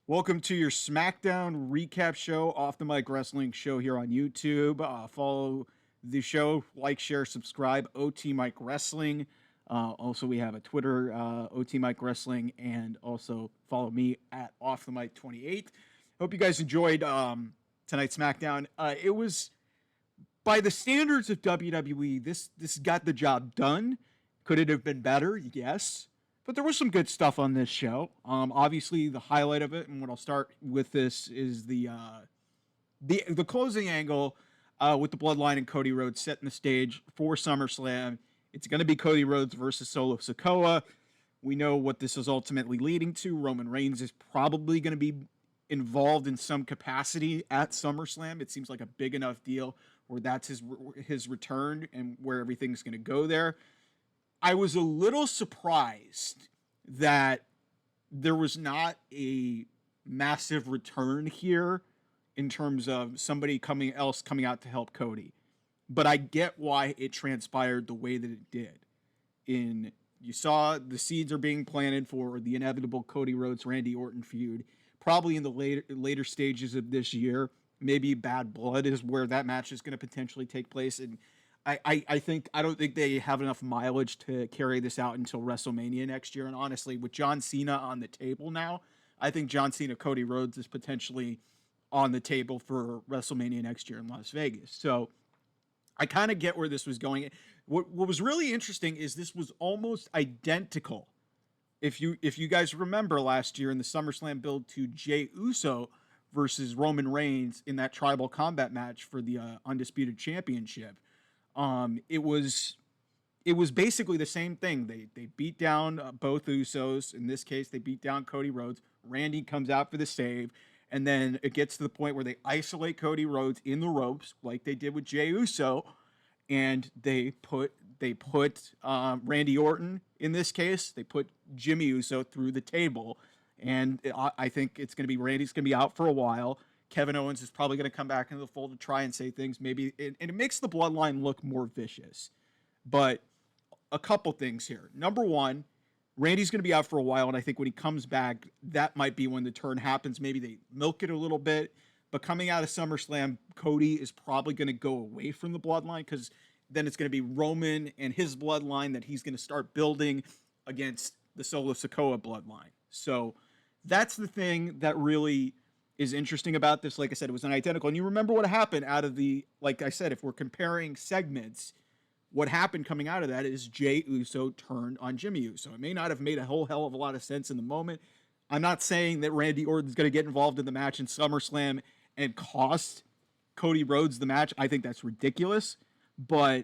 Welcome to your SmackDown recap show, Off the Mic Wrestling show here on YouTube. Follow the show, like, share, subscribe, OT Mic Wrestling. Also, we have a Twitter, OT Mic Wrestling, and also follow me at Off the Mic 28. Hope you guys enjoyed tonight's SmackDown. It was, by the standards of WWE, this got the job done. Could it have been better? Yes. But there was some good stuff on this show. Obviously, the highlight of it, and what I'll start with this is the closing angle with the Bloodline and Cody Rhodes setting the stage for SummerSlam. It's going to be Cody Rhodes versus Solo Sikoa. We know what this is ultimately leading to. Roman Reigns is probably going to be involved in some capacity at SummerSlam. It seems like a big enough deal where that's his return and where everything's going to go there. I was a little surprised that there was not a massive return here in terms of somebody coming out to help Cody. But I get why it transpired the way that it did. You saw the seeds are being planted for the inevitable Cody Rhodes Randy Orton feud, probably in the later stages of this year. Maybe Bad Blood is where that match is going to potentially take place, and I don't think they have enough mileage to carry this out until WrestleMania next year. And honestly, with John Cena on the table now, I think John Cena Cody Rhodes is potentially on the table for WrestleMania next year in Las Vegas. So I kind of get where this was going. What was really interesting is this was almost identical. If you guys remember last year in the SummerSlam build to Jey Uso versus Roman Reigns in that tribal combat match for the Undisputed Championship. It was basically the same thing. They beat down both Usos. In this case, they beat down Cody Rhodes. Randy comes out for the save, and then it gets to the point where they isolate Cody Rhodes in the ropes, like they did with Jey Uso, and they put Randy Orton in this case. They put Jimmy Uso through the table, and I think it's going to be Randy's going to be out for a while. Kevin Owens is probably going to come back into the fold to try and say things. Maybe, and it makes the Bloodline look more vicious. But a couple things here. Number one, Randy's going to be out for a while, and I think when he comes back, that might be when the turn happens. Maybe they milk it a little bit. But coming out of SummerSlam, Cody is probably going to go away from the Bloodline because then it's going to be Roman and his Bloodline that he's going to start building against the Solo Sikoa Bloodline. So that's the thing that really is interesting about this. Like I said, it was an identical. And you remember what happened out of like I said, if we're comparing segments, what happened coming out of that is Jey Uso turned on Jimmy Uso. It may not have made a whole hell of a lot of sense in the moment. I'm not saying that Randy Orton's going to get involved in the match in SummerSlam and cost Cody Rhodes the match. I think that's ridiculous, but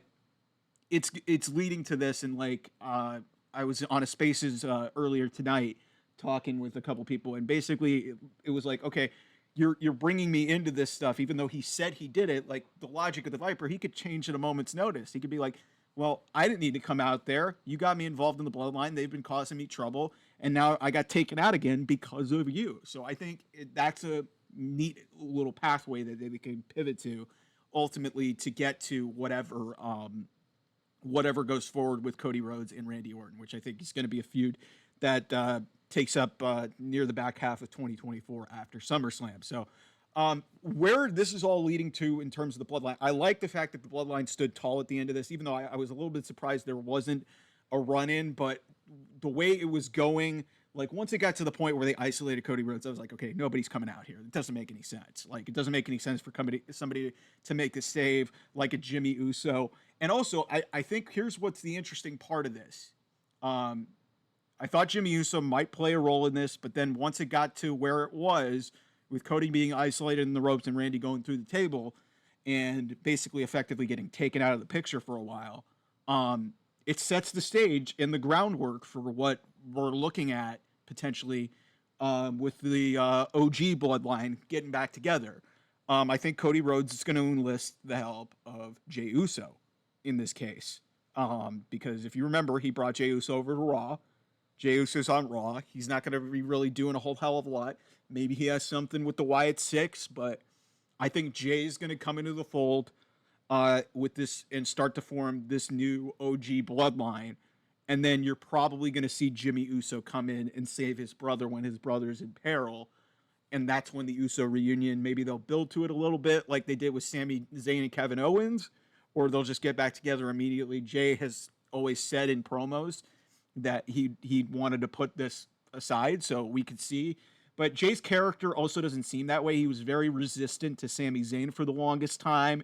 it's leading to this. And I was on a Spaces earlier tonight talking with a couple people, and basically it was like, okay, you're bringing me into this stuff, even though he said he did it. Like the logic of the Viper, he could change at a moment's notice. He could be like, well, I didn't need to come out there. You got me involved in the Bloodline. They've been causing me trouble, and now I got taken out again because of you. So I think that's a neat little pathway that they can pivot to, ultimately to get to whatever goes forward with Cody Rhodes and Randy Orton, which I think is going to be a feud that takes up near the back half of 2024 after SummerSlam. So where this is all leading to in terms of the Bloodline, I like the fact that the Bloodline stood tall at the end of this, even though I was a little bit surprised there wasn't a run-in, but the way it was going, like once it got to the point where they isolated Cody Rhodes, I was like, okay, nobody's coming out here. It doesn't make any sense. Like, it doesn't make any sense for somebody to make a save like a Jimmy Uso. And also, I think here's what's the interesting part of this. I thought Jimmy Uso might play a role in this, but then once it got to where it was, with Cody being isolated in the ropes and Randy going through the table and basically effectively getting taken out of the picture for a while, it sets the stage and the groundwork for what we're looking at potentially with the OG Bloodline getting back together. I think Cody Rhodes is going to enlist the help of Jey Uso in this case, because if you remember, he brought Jey Uso over to Raw. Jey Uso's on Raw. He's not going to be really doing a whole hell of a lot. Maybe he has something with the Wyatt Six, but I think Jay's going to come into the fold with this and start to form this new OG Bloodline. And then you're probably going to see Jimmy Uso come in and save his brother when his brother's in peril. and that's when the Uso reunion, maybe they'll build to it a little bit like they did with Sami Zayn and Kevin Owens, or they'll just get back together immediately. Jay has always said in promos that he wanted to put this aside so we could see. But Jay's character also doesn't seem that way. He was very resistant to Sami Zayn for the longest time.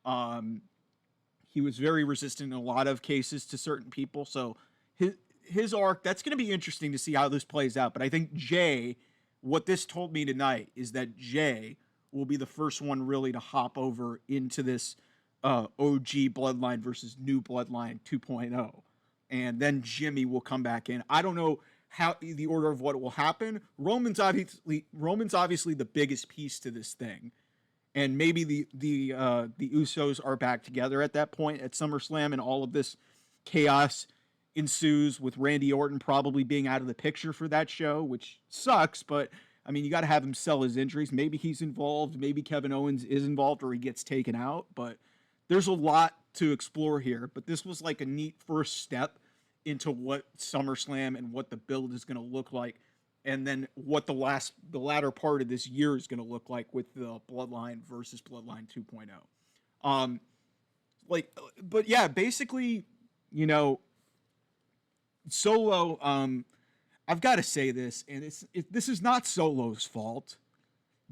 Um, he was very resistant in a lot of cases to certain people. So his arc, that's going to be interesting to see how this plays out. But I think Jay, what this told me tonight is that Jay will be the first one really to hop over into this OG Bloodline versus New Bloodline 2.0. And then Jimmy will come back in. I don't know how the order of what will happen. Roman's obviously the biggest piece to this thing. And maybe the Usos are back together at that point at SummerSlam, and all of this chaos ensues with Randy Orton probably being out of the picture for that show, which sucks, but I mean, you got to have him sell his injuries. Maybe he's involved, maybe Kevin Owens is involved, or he gets taken out, but there's a lot to explore here. But this was like a neat first step into what SummerSlam and what the build is going to look like, and then what the latter part of this year is going to look like with the Bloodline versus Bloodline 2.0. But yeah, basically, you know, Solo, I've got to say this, and this is not Solo's fault,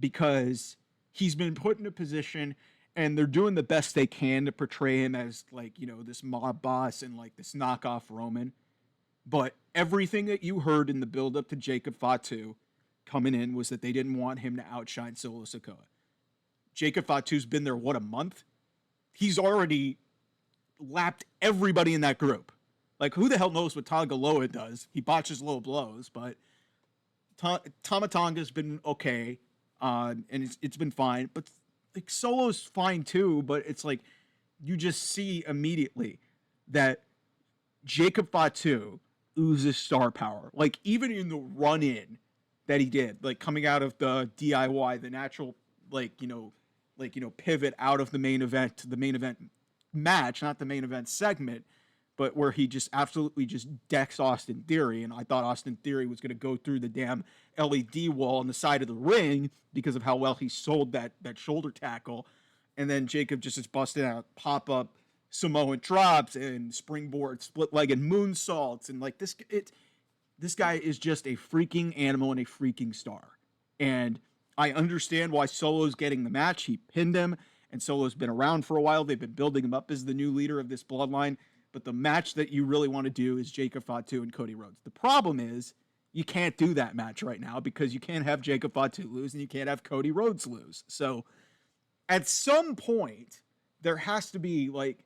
because he's been put in a position and they're doing the best they can to portray him as, like, you know, this mob boss and like this knockoff Roman. But everything that you heard in the build-up to Jacob Fatu coming in was that they didn't want him to outshine Solo Sikoa. Jacob Fatu's been there, what, a month? He's already lapped everybody in that group. Like, who the hell knows what Tonga Loa does? He botches low blows, but Tama Tonga's been okay, and it's been fine. But like, Solo's fine too, but it's like you just see immediately that Jacob Fatu oozes star power. Like, even in the run-in that he did, like coming out of the DIY, the natural, pivot out of the main event to the main event match, not the main event segment, but where he just absolutely just decks Austin Theory. And I thought Austin Theory was going to go through the damn LED wall on the side of the ring because of how well he sold that shoulder tackle. And then Jacob just is busting out pop-up Samoan drops and springboard split-legged moonsaults. And like this guy is just a freaking animal and a freaking star. And I understand why Solo's getting the match. He pinned him, and Solo's been around for a while. They've been building him up as the new leader of this bloodline. But the match that you really want to do is Jacob Fatu and Cody Rhodes. The problem is you can't do that match right now because you can't have Jacob Fatu lose and you can't have Cody Rhodes lose. So at some point, there has to be like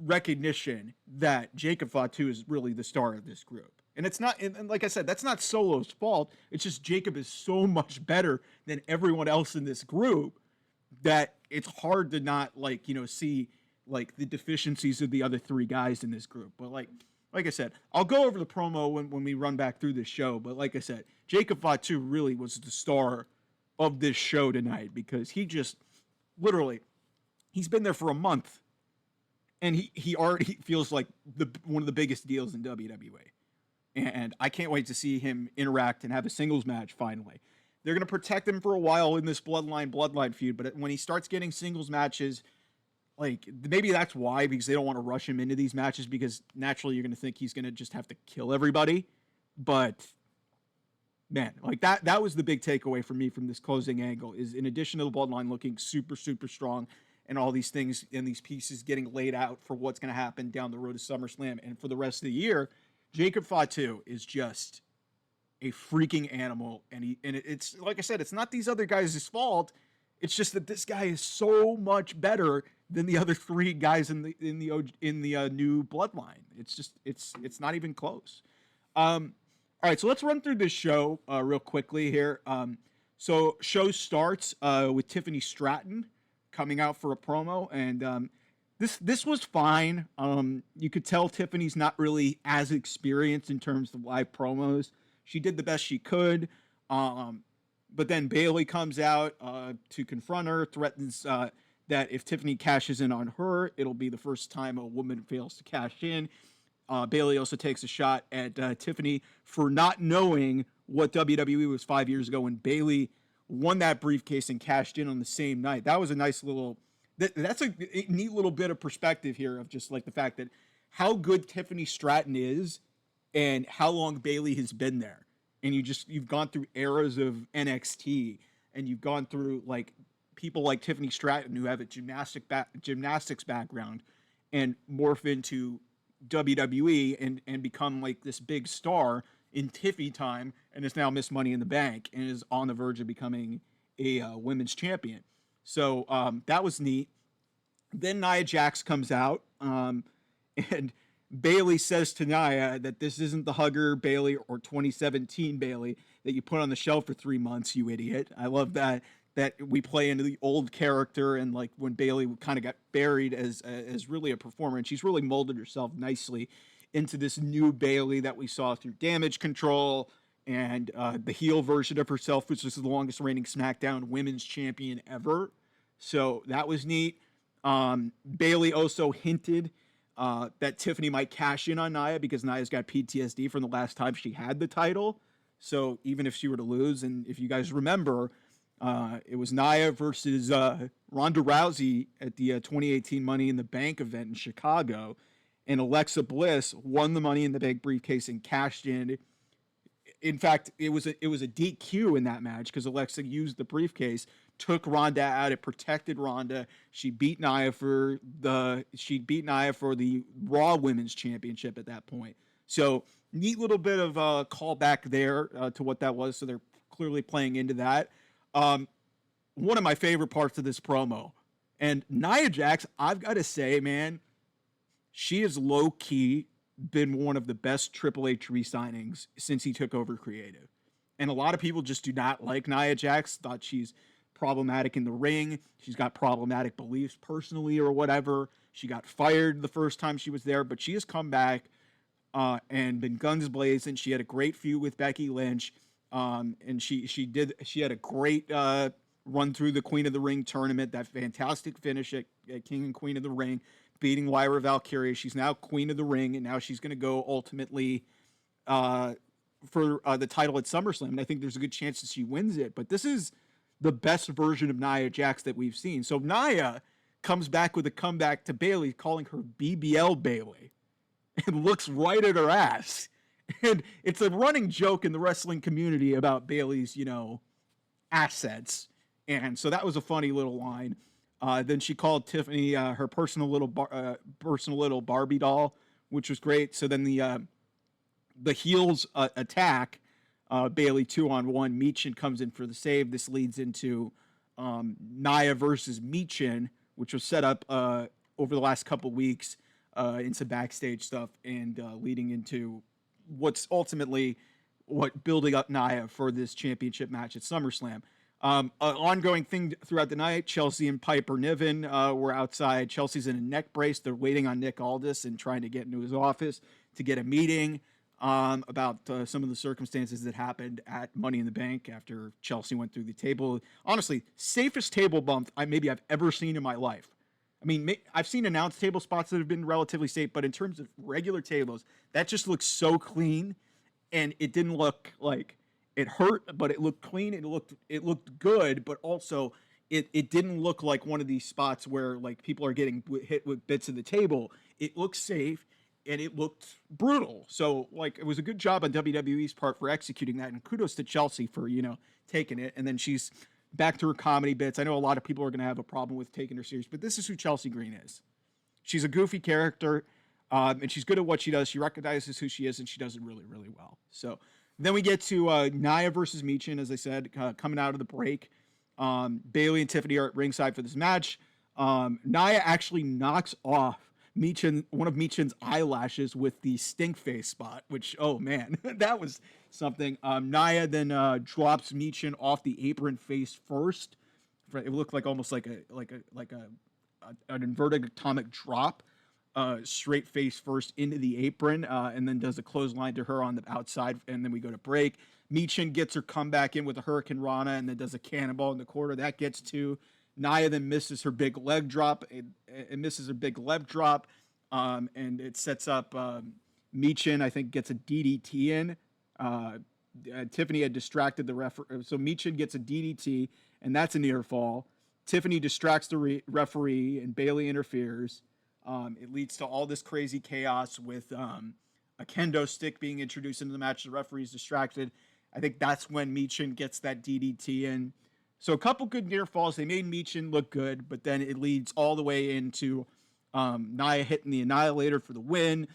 recognition that Jacob Fatu is really the star of this group. And it's not, and like I said, that's not Solo's fault. It's just Jacob is so much better than everyone else in this group that it's hard to not see like the deficiencies of the other three guys in this group. But like I said, I'll go over the promo when we run back through this show. But like I said, Jacob Fatu really was the star of this show tonight because he just literally, he's been there for a month and he already feels like one of the biggest deals in WWE. And I can't wait to see him interact and have a singles match finally. They're going to protect him for a while in this Bloodline feud, but when he starts getting singles matches, like, maybe that's why, because they don't want to rush him into these matches, because naturally you're going to think he's going to just have to kill everybody. But, man, like, that was the big takeaway for me from this closing angle, is in addition to the Bloodline looking super, super strong and all these things and these pieces getting laid out for what's going to happen down the road to SummerSlam and for the rest of the year, Jacob Fatu is just a freaking animal. And it's, like I said, it's not these other guys' fault. It's just that this guy is so much better than the other three guys in the new Bloodline. It's just it's not even close. All right, so let's run through this show real quickly here. So show starts with Tiffany Stratton coming out for a promo, and this was fine. You could tell Tiffany's not really as experienced in terms of live promos. She did the best she could. But then Bayley comes out to confront her, threatens that if Tiffany cashes in on her, it'll be the first time a woman fails to cash in. Bayley also takes a shot at Tiffany for not knowing what WWE was 5 years ago when Bayley won that briefcase and cashed in on the same night. That was a nice little. That's a neat little bit of perspective here of just like the fact that how good Tiffany Stratton is, and how long Bayley has been there. And you've gone through eras of NXT, and you've gone through like people like Tiffany Stratton who have a gymnastics background and morph into WWE and become like this big star in Tiffy time, and is now Miss Money in the Bank and is on the verge of becoming a women's champion. So that was neat. Then Nia Jax comes out, and Bayley says to Nia that this isn't the hugger Bayley or 2017 Bayley that you put on the shelf for 3 months, you idiot. I love that we play into the old character, and like when Bayley kind of got buried as really a performer, and she's really molded herself nicely into this new Bayley that we saw through Damage Control and the heel version of herself, which is the longest reigning SmackDown Women's Champion ever. So that was neat. Bayley also hinted that Tiffany might cash in on Nia because Nia's got PTSD from the last time she had the title. So even if she were to lose, and if you guys remember, it was Nia versus Ronda Rousey at the 2018 Money in the Bank event in Chicago, and Alexa Bliss won the Money in the Bank briefcase and cashed in. In fact, it was a DQ in that match because Alexa used the briefcase, took Ronda out, it protected Ronda. She beat Nia for the Raw Women's Championship at that point. So neat little bit of a callback there to what that was. So they're clearly playing into that. One of my favorite parts of this promo, and Nia Jax, I've got to say, man, she has low-key been one of the best Triple H re-signings since he took over creative. And a lot of people just do not like Nia Jax, thought she's problematic in the ring. She's got problematic beliefs personally or whatever. She got fired the first time she was there, but she has come back and been guns blazing. She had a great feud with Becky Lynch. And she had a great run through the Queen of the Ring tournament, that fantastic finish at King and Queen of the Ring, beating Lyra Valkyria. She's now Queen of the Ring, and now she's going to go ultimately for the title at SummerSlam. And I think there's a good chance that she wins it. But this is the best version of Nia Jax that we've seen. So Nia comes back with a comeback to Bayley, calling her BBL Bayley, and looks right at her ass. And it's a running joke in the wrestling community about Bayley's, assets. And so that was a funny little line. Then she called Tiffany her personal little Barbie doll, which was great. So then the heels attack Bayley 2-on-1. Michin comes in for the save. This leads into Nia versus Michin, which was set up over the last couple weeks into backstage stuff, and leading into what's ultimately building up Nia for this championship match at SummerSlam. An ongoing thing throughout the night, Chelsea and Piper Niven were outside. Chelsea's in a neck brace. They're waiting on Nick Aldis and trying to get into his office to get a meeting about some of the circumstances that happened at Money in the Bank after Chelsea went through the table. Honestly, safest table bump I've ever seen in my life. I mean, I've seen announced table spots that have been relatively safe, but in terms of regular tables, that just looks so clean, and it didn't look like it hurt, but it looked clean. It looked good, but also it didn't look like one of these spots where like people are getting hit with bits of the table. It looked safe, and it looked brutal. So like it was a good job on WWE's part for executing that, and kudos to Chelsea for taking it. And then she's back to her comedy bits. I know a lot of people are going to have a problem with taking her serious, but this is who Chelsea Green is. She's a goofy character, and she's good at what she does. She recognizes who she is, and she does it really, really well. So then we get to Nia versus Michin, as I said, coming out of the break. Bayley and Tiffany are at ringside for this match. Nia actually knocks off one of Michin's eyelashes with the stink face spot, which, oh man, that was something. Nia then drops Michin off the apron face first. It looked like almost like an inverted atomic drop, straight face first into the apron, and then does a clothesline to her on the outside, and then we go to break. Michin gets her comeback in with a Hurricane Rana, and then does a cannonball in the corner. That gets two. Nia then misses her big leg drop. It misses her big leg drop, and it sets up Michin, I think, gets a DDT in. Tiffany had distracted the referee. So Michin gets a DDT, and that's a near fall. Tiffany distracts the referee, and Bayley interferes. It leads to all this crazy chaos with a kendo stick being introduced into the match. The referee's distracted. I think that's when Michin gets that DDT in. So a couple good near falls. They made Michin look good, but then it leads all the way into Nia hitting the Annihilator for the win.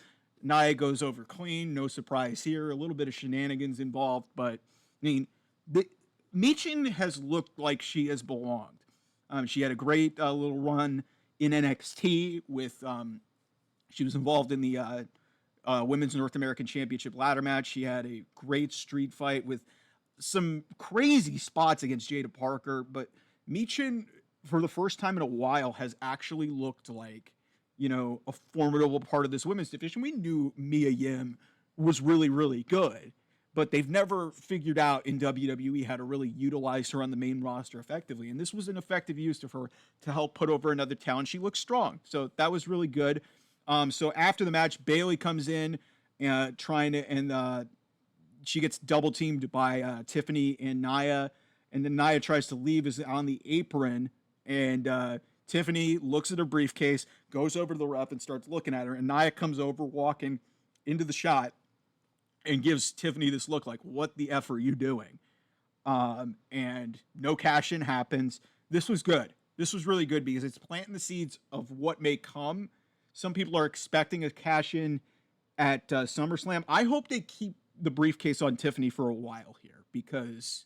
Nia goes over clean. No surprise here. A little bit of shenanigans involved, but I mean, Michin has looked like she has belonged. She had a great little run in NXT with, she was involved in the Women's North American Championship ladder match. She had a great street fight with some crazy spots against Jada Parker, but Michin, for the first time in a while, has actually looked like, a formidable part of this women's division. We knew Mia Yim was really, really good, but they've never figured out in WWE how to really utilize her on the main roster effectively. And this was an effective use of her to help put over another talent. She looks strong. So that was really good. So after the match, Bayley comes in and she gets double teamed by Tiffany and Nia. And then Nia tries to leave, is on the apron, and Tiffany looks at her briefcase, goes over to the ref and starts looking at her. And Nia comes over, walking into the shot, and gives Tiffany this look like, what the F are you doing? And no cash in happens. This was good. This was really good because it's planting the seeds of what may come. Some people are expecting a cash in at SummerSlam. I hope they keep the briefcase on Tiffany for a while here, because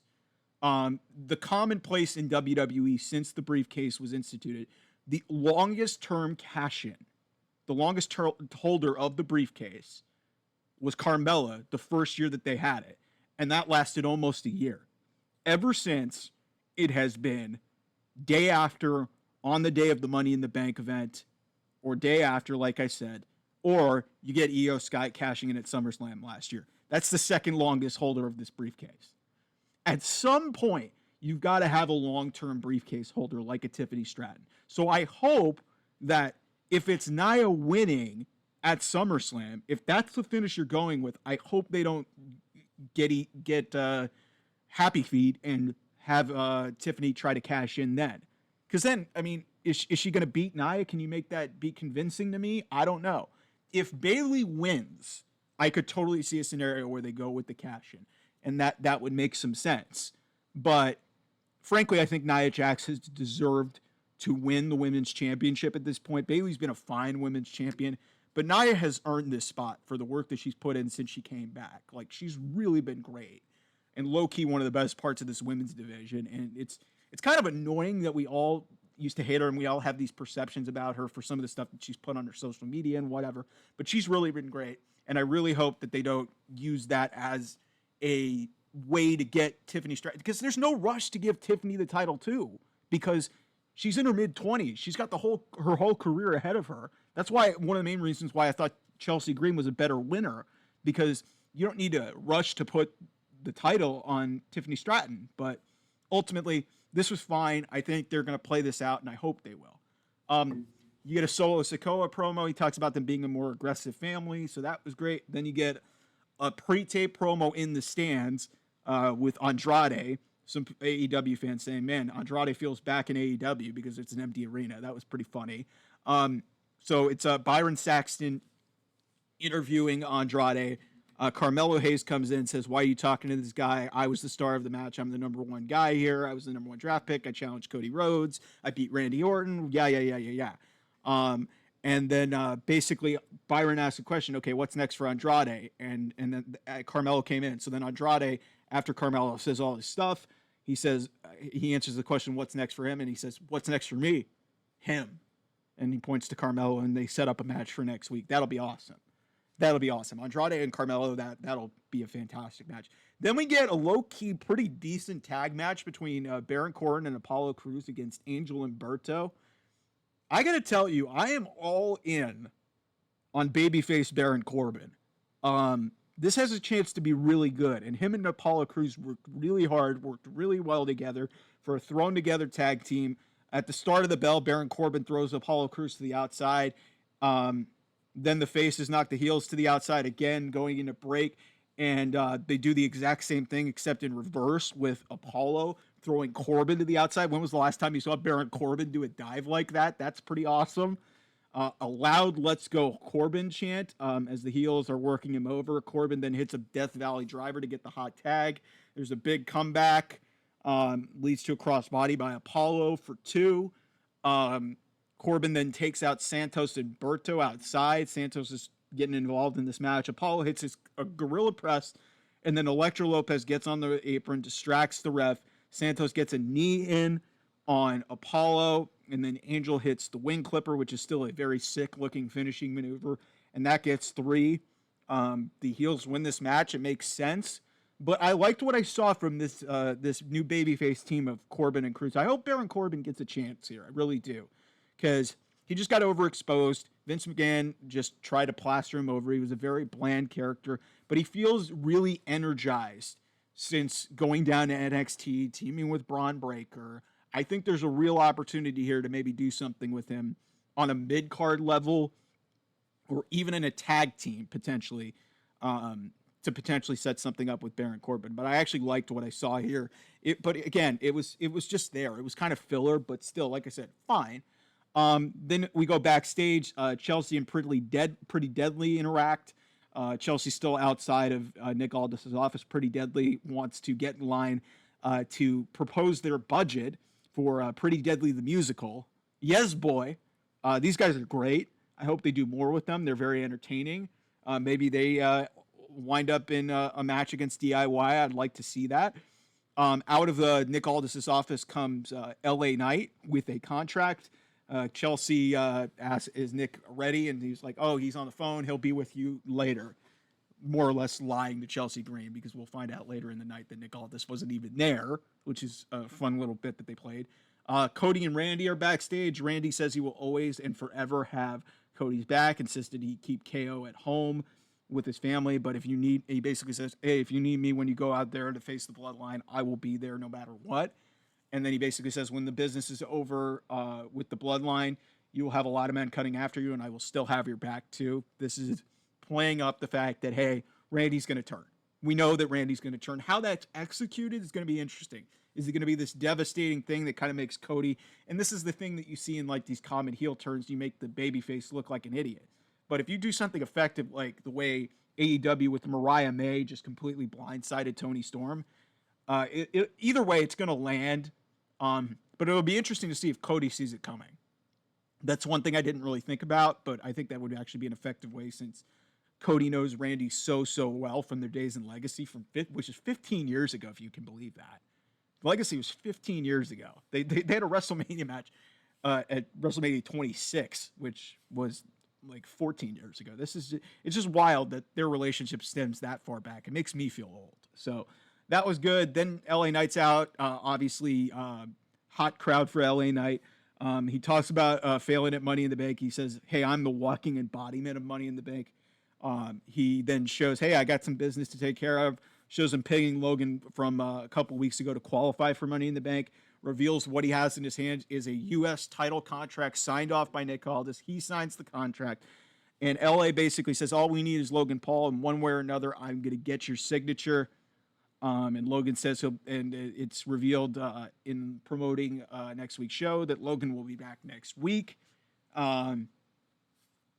the commonplace in WWE since the briefcase was instituted, the longest term cash in, the longest holder of the briefcase was Carmella the first year that they had it. And that lasted almost a year. Ever since, it has been day after, on the day of the Money in the Bank event, or day after, like I said, or you get Io Sky cashing in at SummerSlam last year. That's the second longest holder of this briefcase. At some point, you've got to have a long-term briefcase holder like a Tiffany Stratton. So I hope that if it's Nia winning at SummerSlam, if that's the finish you're going with, I hope they don't get happy feet and have Tiffany try to cash in then. Because then, I mean, is she going to beat Nia? Can you make that be convincing to me? I don't know. If Bayley wins, I could totally see a scenario where they go with the cash in, and that would make some sense. But frankly, I think Nia Jax has deserved to win the women's championship at this point. Bayley's been a fine women's champion, but Nia has earned this spot for the work that she's put in since she came back. Like, she's really been great, and low-key one of the best parts of this women's division. And it's kind of annoying that we all used to hate her and we all have these perceptions about her for some of the stuff that she's put on her social media and whatever. But she's really been great, and I really hope that they don't use that as a way to get Tiffany Stratton, because there's no rush to give Tiffany the title too, because she's in her mid-20s. She's got her whole career ahead of her. That's why one of the main reasons why I thought Chelsea Green was a better winner, because you don't need to rush to put the title on Tiffany Stratton. But ultimately, this was fine. I think they're going to play this out, and I hope they will. You get a Solo Sikoa promo. He talks about them being a more aggressive family, so that was great. Then you get a pre-tape promo in the stands with Andrade. Some AEW fans saying, man, Andrade feels back in AEW because it's an empty arena. That was pretty funny. So it's Byron Saxton interviewing Andrade. Carmelo Hayes comes in and says, why are you talking to this guy? I was the star of the match. I'm the number one guy here. I was the number one draft pick. I challenged Cody Rhodes. I beat Randy Orton. Yeah. And then basically Byron asked a question, okay, what's next for Andrade? And then Carmelo came in. So then Andrade, after Carmelo says all his stuff, he answers the question, what's next for him? And he says, what's next for me? Him. And he points to Carmelo, and they set up a match for next week. That'll be awesome. Andrade and Carmelo, that'll be a fantastic match. Then we get a low-key, pretty decent tag match between Baron Corbin and Apollo Crews against Angel and Berto. I got to tell you, I am all in on babyface Baron Corbin. This has a chance to be really good, and him and Apollo Crews worked really hard, worked really well together for a thrown-together tag team. At the start of the bell, Baron Corbin throws Apollo Crews to the outside. Then the faces knock the heels to the outside again, going into break. and they do the exact same thing except in reverse with Apollo throwing Corbin to the outside. When was the last time you saw Baron Corbin do a dive like that? That's pretty awesome. A loud "Let's go Corbin" chant as the heels are working him over. Corbin then hits a Death Valley driver to get the hot tag. There's a big comeback, leads to a crossbody by Apollo for 2. Corbin then takes out Santos and Berto outside. Santos is getting involved in this match. Apollo hits a gorilla press, and then Electro Lopez gets on the apron, distracts the ref. Santos gets a knee in on Apollo, and then Angel hits the wing clipper, which is still a very sick-looking finishing maneuver, and that gets 3. The heels win this match. It makes sense. But I liked what I saw from this new babyface team of Corbin and Cruz. I hope Baron Corbin gets a chance here. I really do. Because he just got overexposed. Vince McMahon just tried to plaster him over. He was a very bland character. But he feels really energized since going down to NXT, teaming with Braun Breaker. I think there's a real opportunity here to maybe do something with him on a mid-card level or even in a tag team, potentially, to potentially set something up with Baron Corbin. But I actually liked what I saw here. But again, it was just there. It was kind of filler, but still, like I said, fine. Then we go backstage. Chelsea and Pretty Deadly interact. Chelsea's still outside of Nick Aldis' office. Pretty Deadly wants to get in line to propose their budget for Pretty Deadly the musical. Yes, boy. These guys are great. I hope they do more with them. They're very entertaining. Maybe they wind up in a match against DIY. I'd like to see that. Out of Nick Aldis' office comes LA Knight with a contract. Chelsea asks, is Nick ready? And he's like, oh, he's on the phone. He'll be with you later. More or less lying to Chelsea Green, because we'll find out later in the night that Nick Aldis wasn't even there, which is a fun little bit that they played. Cody and Randy are backstage. Randy says he will always and forever have Cody's back, insisted he keep KO at home with his family. But if you need, he basically says, hey, if you need me when you go out there to face the Bloodline, I will be there no matter what. And then he basically says, when the business is over with the Bloodline, you will have a lot of men cutting after you, and I will still have your back too. This is playing up the fact that, hey, Randy's going to turn. We know that Randy's going to turn. How that's executed is going to be interesting. Is it going to be this devastating thing that kind of makes Cody, and this is the thing that you see in like these common heel turns, you make the babyface look like an idiot. But if you do something effective like the way AEW with Mariah May just completely blindsided Tony Storm, either way, it's going to land. But it'll be interesting to see if Cody sees it coming. That's one thing I didn't really think about, but I think that would actually be an effective way, since Cody knows Randy so well from their days in Legacy, which is 15 years ago, if you can believe that. Legacy was 15 years ago. They had a WrestleMania match at WrestleMania 26, which was like 14 years ago. It's just wild that their relationship stems that far back. It makes me feel old. So that was good. Then LA Knight's out. Obviously, hot crowd for LA Knight. He talks about failing at Money in the Bank. He says, hey, I'm the walking embodiment of Money in the Bank. He then shows, hey, I got some business to take care of. Shows him paying Logan from a couple weeks ago to qualify for Money in the Bank. Reveals what he has in his hand is a U.S. title contract signed off by Nick Aldis. He signs the contract. And LA basically says, all we need is Logan Paul, and one way or another, I'm going to get your signature. And Logan says it's revealed in promoting next week's show that Logan will be back next week.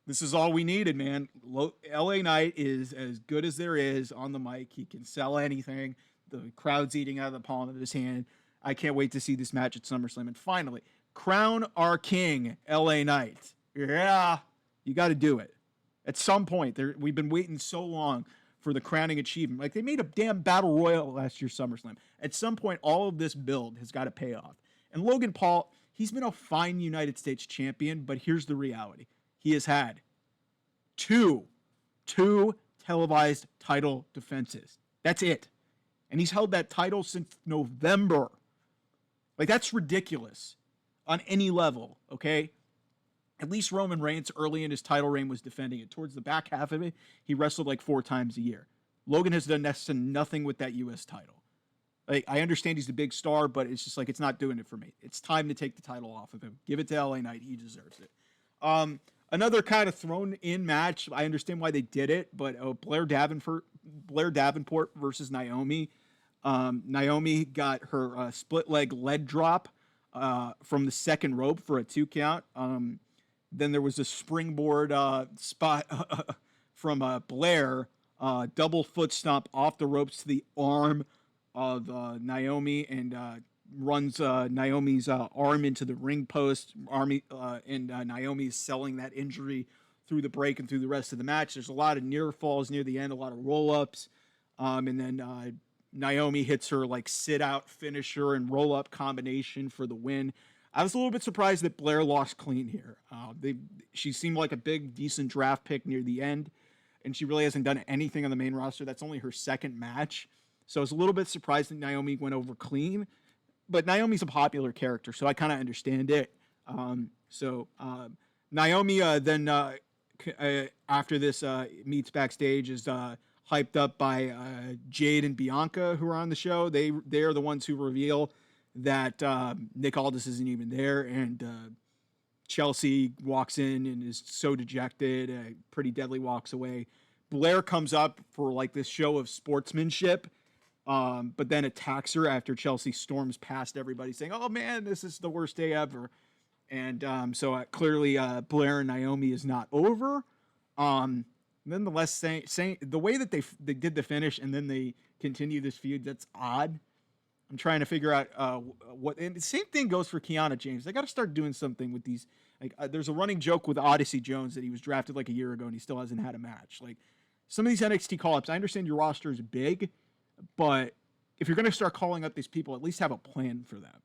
This is all we needed, man. LA Knight is as good as there is on the mic. He can sell anything. The crowd's eating out of the palm of his hand. I can't wait to see this match at SummerSlam. And finally, crown our king, LA Knight. Yeah, you got to do it. At some point, we've been waiting so long for the crowning achievement. Like, they made a damn battle royal last year, SummerSlam. At some point, all of this build has got to pay off. And Logan Paul, he's been a fine United States champion, but here's the reality. He has had two televised title defenses. That's it. And he's held that title since November. Like, that's ridiculous on any level, okay? At least Roman Reigns early in his title reign was defending it. Towards the back half of it, he wrestled like 4 times a year. Logan has done next to nothing with that U.S. title. Like, I understand he's a big star, but it's just like, it's not doing it for me. It's time to take the title off of him. Give it to LA Knight. He deserves it. Another kind of thrown in match. I understand why they did it, but Blair Davenport Blair Davenport versus Naomi. Naomi got her split leg lead drop from the second rope for a 2 count. Then there was a springboard spot from Blair, double foot stomp off the ropes to the arm of Naomi, and runs Naomi's arm into the ring post. And Naomi is selling that injury through the break and through the rest of the match. There's a lot of near falls near the end, a lot of roll ups, and then Naomi hits her like sit out finisher and roll up combination for the win. I was a little bit surprised that Blair lost clean here. She seemed like a big, decent draft pick near the end, and she really hasn't done anything on the main roster. That's only her second match. So I was a little bit surprised that Naomi went over clean. But Naomi's a popular character, so I kind of understand it. Naomi then, after this, meets backstage, is hyped up by Jade and Bianca, who are on the show. They are the ones who reveal that Nick Aldis isn't even there, and Chelsea walks in and is so dejected. Pretty Deadly walks away. Blair comes up for like this show of sportsmanship, but then attacks her after Chelsea storms past everybody, saying, "Oh man, this is the worst day ever." And clearly Blair and Naomi is not over. Nonetheless, saying the way that they did the finish and then they continue this feud, that's odd. I'm trying to figure out what. And the same thing goes for Kiana James. They got to start doing something with these. Like, there's a running joke with Odyssey Jones that he was drafted like a year ago and he still hasn't had a match. Like, some of these NXT call-ups, I understand your roster is big, but if you're going to start calling up these people, at least have a plan for them.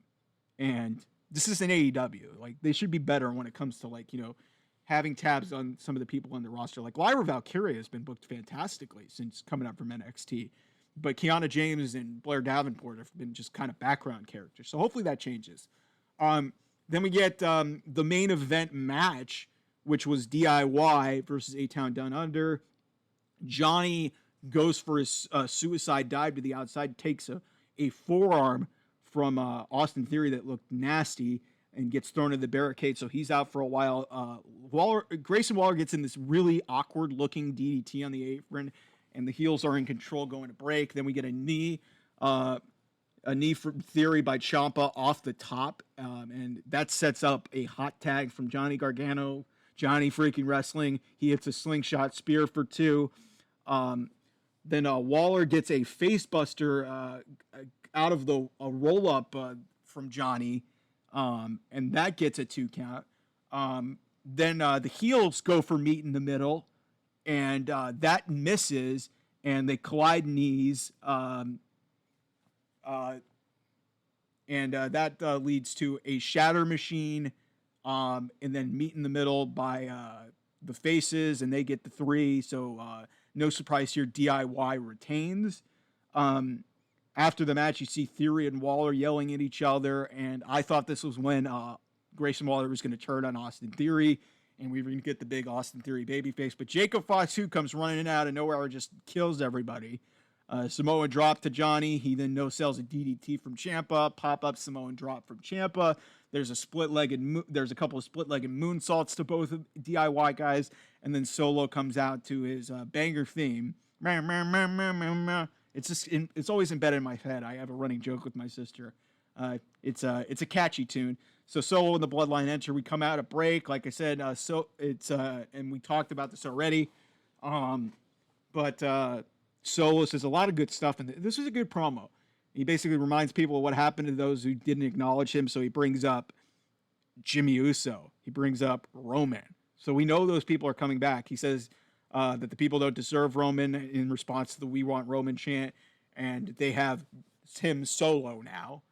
And this is an AEW. Like, they should be better when it comes to, like, you know, having tabs on some of the people on the roster. Like, Lyra Valkyria has been booked fantastically since coming up from NXT. But Kiana James and Blair Davenport have been just kind of background characters. So hopefully that changes. Then we get the main event match, which was DIY versus A-Town Down Under. Johnny goes for his suicide dive to the outside, takes a forearm from Austin Theory that looked nasty, and gets thrown in the barricade, so he's out for a while. Grayson Waller gets in this really awkward-looking DDT on the apron, and the heels are in control going to break. Then we get a knee from Theory by Ciampa off the top, and that sets up a hot tag from Johnny Gargano. Johnny freaking wrestling. He hits a slingshot spear for 2. Then Waller gets a facebuster out of a roll-up from Johnny, and that gets a 2 count. Then the heels go for meat in the middle, and that misses, and they collide knees, and that leads to a shatter machine, and then meat in the middle by the faces, and they get the 3, so no surprise here, DIY retains. After the match, you see Theory and Waller yelling at each other, and I thought this was when Grayson Waller was going to turn on Austin Theory, and we were going to get the big Austin Theory babyface. But Jacob Fatu comes running out of nowhere and just kills everybody. Samoa drop to Johnny. He then no-sells a DDT from Ciampa. Pop-up Samoan drop from Ciampa. There's a couple of split-legged moonsaults to both of DIY guys, and then Solo comes out to his banger theme. It's always embedded in my head. I have a running joke with my sister. It's a catchy tune. So Solo and the Bloodline enter. We come out at break, like I said. And we talked about this already. But Solo says a lot of good stuff, and this is a good promo. He basically reminds people of what happened to those who didn't acknowledge him. So he brings up Jimmy Uso. He brings up Roman. So we know those people are coming back. He says that the people don't deserve Roman in response to the "We Want Roman" chant, and they have him Solo now.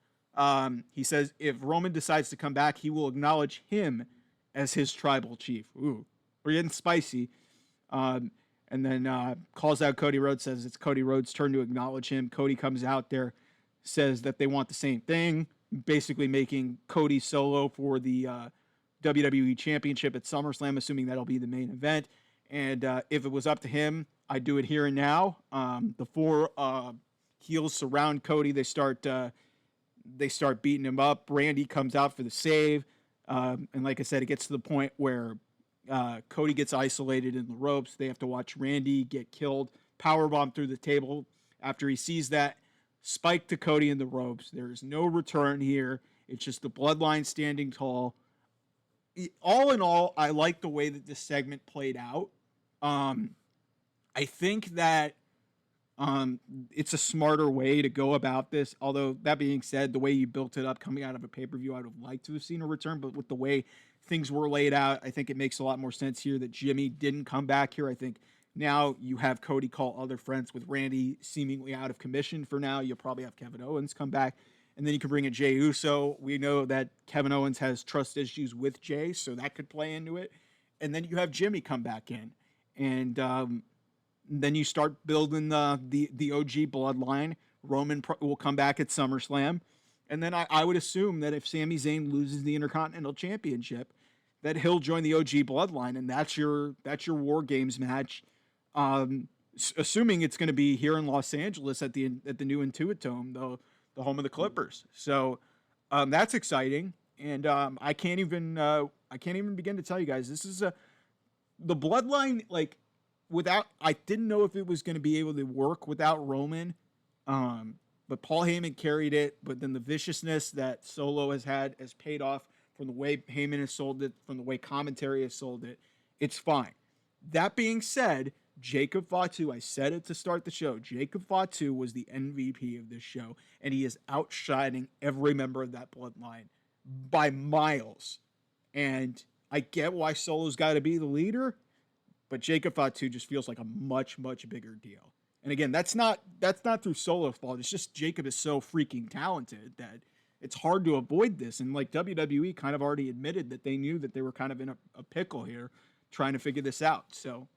He says if Roman decides to come back, he will acknowledge him as his tribal chief. Ooh, we're getting spicy. And then calls out Cody Rhodes, says it's Cody Rhodes' turn to acknowledge him. Cody comes out there, says that they want the same thing, basically making Cody Solo for the WWE Championship at SummerSlam, assuming that'll be the main event. And if it was up to him, I'd do it here and now. The 4 heels surround Cody. They start beating him up. Randy comes out for the save. And like I said, it gets to the point where Cody gets isolated in the ropes. They have to watch Randy get killed powerbomb through the table. After he sees that, spike to Cody in the ropes. There's no return here. It's just the Bloodline standing tall. All in all, I like the way that this segment played out. Um, I think that it's a smarter way to go about this. Although that being said, the way you built it up coming out of a pay-per-view, I would have liked to have seen a return. But with the way things were laid out, I think it makes a lot more sense here that Jimmy didn't come back here. I think now you have Cody call other friends with Randy seemingly out of commission for now. You'll probably have Kevin Owens come back. And then you can bring in Jey Uso. We know that Kevin Owens has trust issues with Jey, so that could play into it. And then you have Jimmy come back in. And then you start building the OG bloodline. Roman will come back at SummerSlam. And then I would assume that if Sami Zayn loses the Intercontinental Championship, that he'll join the OG bloodline, and that's your War Games match. Assuming it's going to be here in Los Angeles at the new Intuitome, the home of the Clippers. So that's exciting, and I can't even begin to tell you guys. This is the bloodline, like, without, I didn't know if it was going to be able to work without Roman, but Paul Heyman carried it. But then the viciousness that Solo has had has paid off from the way Heyman has sold it, from the way commentary has sold it. It's fine. That being said, Jacob Fatu, I said it to start the show, Jacob Fatu was the MVP of this show, and he is outshining every member of that bloodline by miles. And I get why Solo's got to be the leader, but Jacob Fatu just feels like a much, much bigger deal. And again, that's not through Solo's fault. It's just Jacob is so freaking talented that it's hard to avoid this. And like WWE kind of already admitted that they knew that they were kind of in a pickle here trying to figure this out. So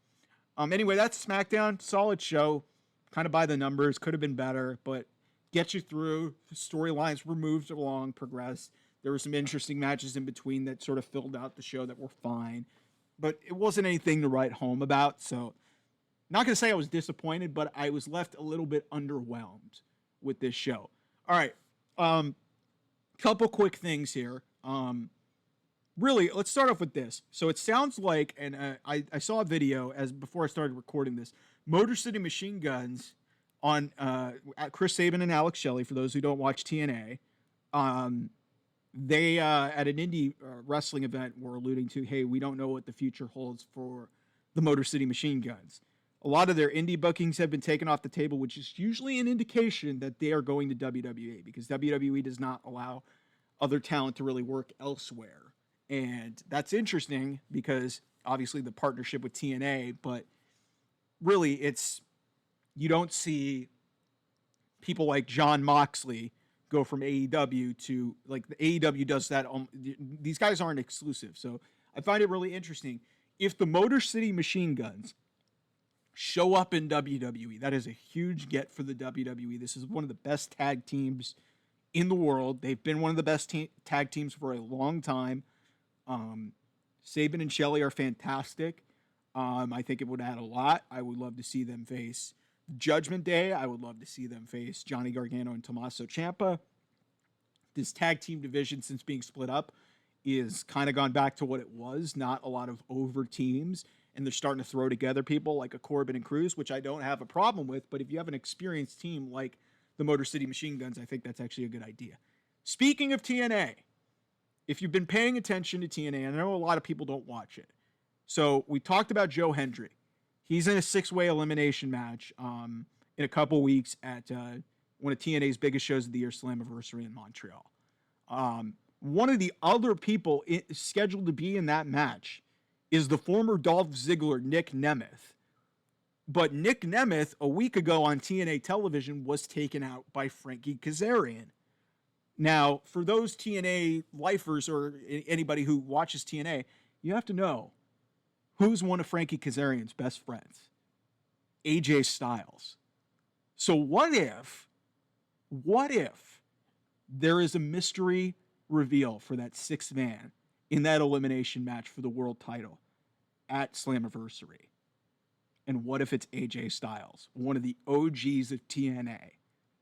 anyway, that's SmackDown. Solid show. Kind of by the numbers. Could have been better, but get you through. The storylines were moved along, progressed. There were some interesting matches in between that sort of filled out the show that were fine. But it wasn't anything to write home about. So not going to say I was disappointed, but I was left a little bit underwhelmed with this show. All right. Couple quick things here. Really, let's start off with this. So it sounds like, and I saw a video before I started recording this, Motor City Machine Guns on Chris Sabin and Alex Shelley, for those who don't watch TNA, they at an indie wrestling event were alluding to, hey, we don't know what the future holds for the Motor City Machine Guns. A lot of their indie bookings have been taken off the table, which is usually an indication that they are going to WWE, because WWE does not allow other talent to really work elsewhere. And that's interesting because obviously the partnership with TNA, but really you don't see people like Jon Moxley go from AEW to, like, the AEW does that. These guys aren't exclusive. So I find it really interesting. If the Motor City Machine Guns show up in WWE, that is a huge get for the WWE. This is one of the best tag teams in the world. They've been one of the best tag teams for a long time. Sabin and Shelley are fantastic. I think it would add a lot. I would love to see them face Judgment Day. I would love to see them face Johnny Gargano and Tommaso Ciampa. This tag team division, since being split up, is kind of gone back to what it was. Not a lot of over teams. And they're starting to throw together people like a Corbin and Cruz, which I don't have a problem with. But if you have an experienced team like the Motor City Machine Guns, I think that's actually a good idea. Speaking of TNA, if you've been paying attention to TNA, I know a lot of people don't watch it. So we talked about Joe Hendry. He's in a 6-way elimination match in a couple weeks at one of TNA's biggest shows of the year, Slammiversary in Montreal. One of the other people scheduled to be in that match is the former Dolph Ziggler, Nick Nemeth. But Nick Nemeth, a week ago on TNA television, was taken out by Frankie Kazarian. Now, for those TNA lifers or anybody who watches TNA, you have to know who's one of Frankie Kazarian's best friends? AJ Styles. So what if there is a mystery reveal for that 6th man in that elimination match for the world title at Slammiversary? And what if it's AJ Styles, one of the OGs of TNA,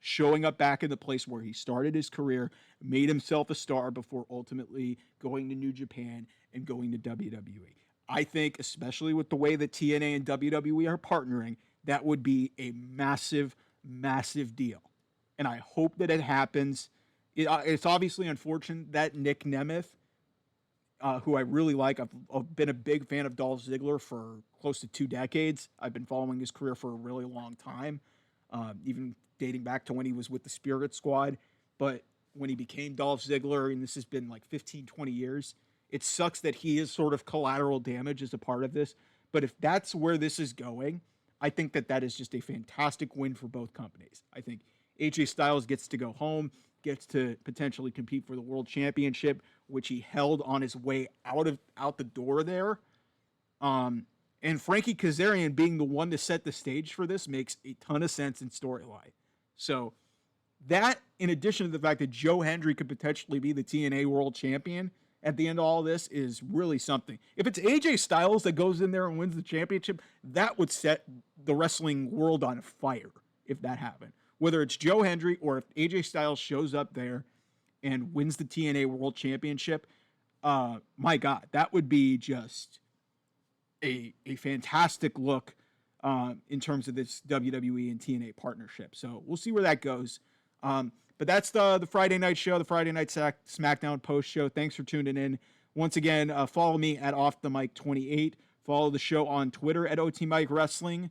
showing up back in the place where he started his career, made himself a star before ultimately going to New Japan and going to WWE? I think, especially with the way that TNA and WWE are partnering, that would be a massive, massive deal. And I hope that it happens. It's obviously unfortunate that Nick Nemeth, who I really like, I've been a big fan of Dolph Ziggler for close to 2 decades. I've been following his career for a really long time, even dating back to when he was with the Spirit Squad. But when he became Dolph Ziggler, and this has been like 15, 20 years, it sucks that he is sort of collateral damage as a part of this. But if that's where this is going, I think that that is just a fantastic win for both companies. I think AJ Styles gets to go home, gets to potentially compete for the world championship, which he held on his way out the door there. And Frankie Kazarian being the one to set the stage for this makes a ton of sense in storyline. So that, in addition to the fact that Joe Hendry could potentially be the TNA World Champion at the end of all this, is really something. If it's AJ Styles that goes in there and wins the championship, that would set the wrestling world on fire if that happened. Whether it's Joe Hendry or if AJ Styles shows up there and wins the TNA World Championship, my God, that would be just a fantastic look in terms of this WWE and TNA partnership. So we'll see where that goes. But that's the Friday night show, the Friday night SmackDown post show. Thanks for tuning in. Once again, follow me at Off the Mic 28. Follow the show on Twitter at OT Mike Wrestling.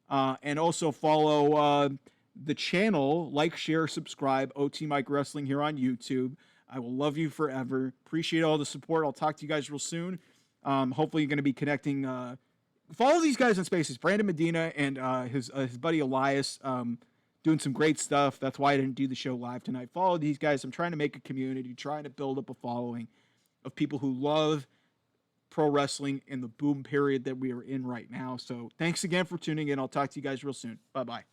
And also follow the channel, like, share, subscribe, OT Mike Wrestling here on YouTube. I will love you forever. Appreciate all the support. I'll talk to you guys real soon. Hopefully you're going to be connecting. Follow these guys in Spaces. Brandon Medina and his buddy Elias doing some great stuff. That's why I didn't do the show live tonight. Follow these guys. I'm trying to make a community, trying to build up a following of people who love pro wrestling in the boom period that we are in right now. So thanks again for tuning in. I'll talk to you guys real soon. Bye-bye.